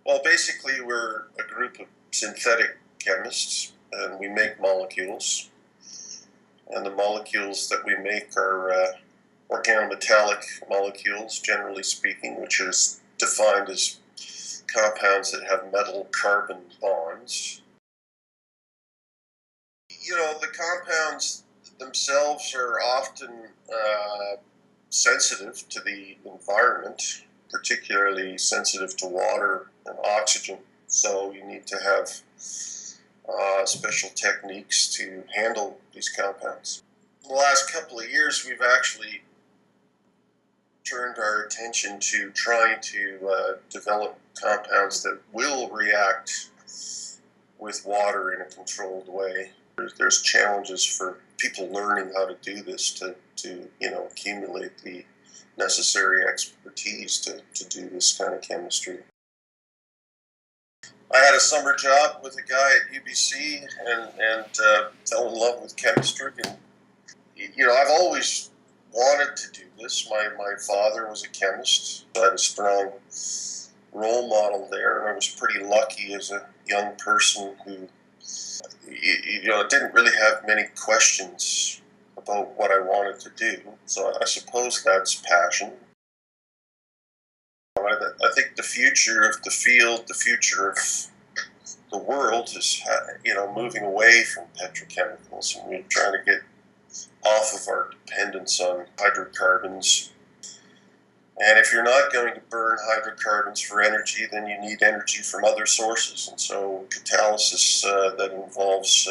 Well, basically, we're a group of synthetic chemists, and we make molecules. And the molecules that we make are organometallic molecules, generally speaking, which is defined as compounds that have metal-carbon bonds. The compounds themselves are often sensitive to the environment, particularly sensitive to water and oxygen. So you need to have special techniques to handle these compounds. In the last couple of years, we've actually turned our attention to trying to develop compounds that will react with water in a controlled way. There's challenges for people learning how to do this to accumulate the necessary expertise to do this kind of chemistry. I had a summer job with a guy at UBC and fell in love with chemistry. And I've always wanted to do this. My father was a chemist. So I had a strong role model there, and I was pretty lucky as a young person who didn't really have many questions about what I wanted to do. So I suppose that's passion. I think the future of the field, the future of the world is, moving away from petrochemicals, and we're trying to get off of our dependence on hydrocarbons. And if you're not going to burn hydrocarbons for energy, then you need energy from other sources. And so catalysis that involves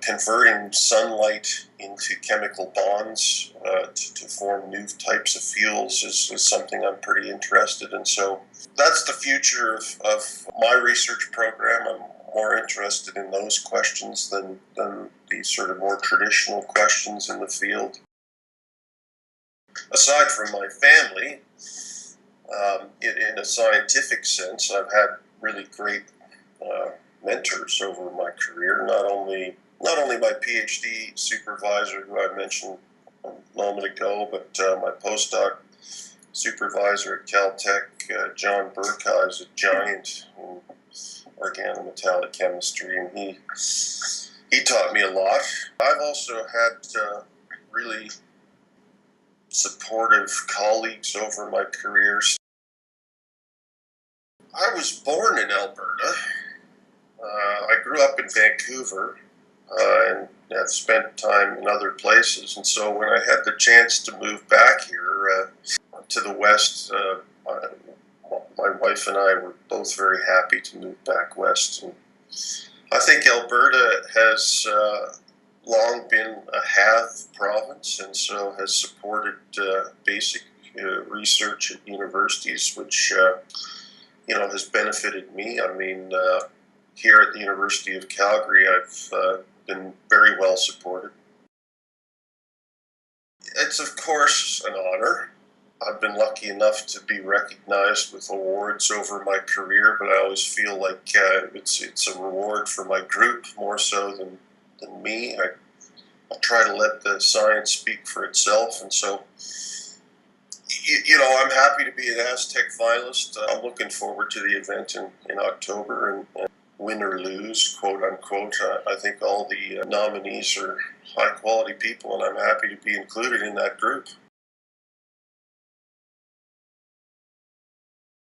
converting sunlight into chemical bonds to form new types of fuels is something I'm pretty interested in. So that's the future of my research program. I'm more interested in those questions than the sort of more traditional questions in the field. Aside from my family, in a scientific sense, I've had really great mentors over my career. Not only my PhD supervisor, who I mentioned a moment ago, but my postdoc supervisor at Caltech, John Burkheim, is a giant in organometallic chemistry, and he taught me a lot. I've also had really supportive colleagues over my career. I was born in Alberta. I grew up in Vancouver and have spent time in other places. And so when I had the chance to move back here to the west, my wife and I were both very happy to move back west. And I think Alberta has long been a have province, and so has supported basic research at universities, which has benefited me. I mean, here at the University of Calgary, I've been very well supported. It's of course an honor. I've been lucky enough to be recognized with awards over my career, but I always feel like it's a reward for my group more so than me. I try to let the science speak for itself, and so I'm happy to be an ASTech finalist. I'm looking forward to the event in October, and win or lose, quote unquote. I think all the nominees are high quality people, and I'm happy to be included in that group.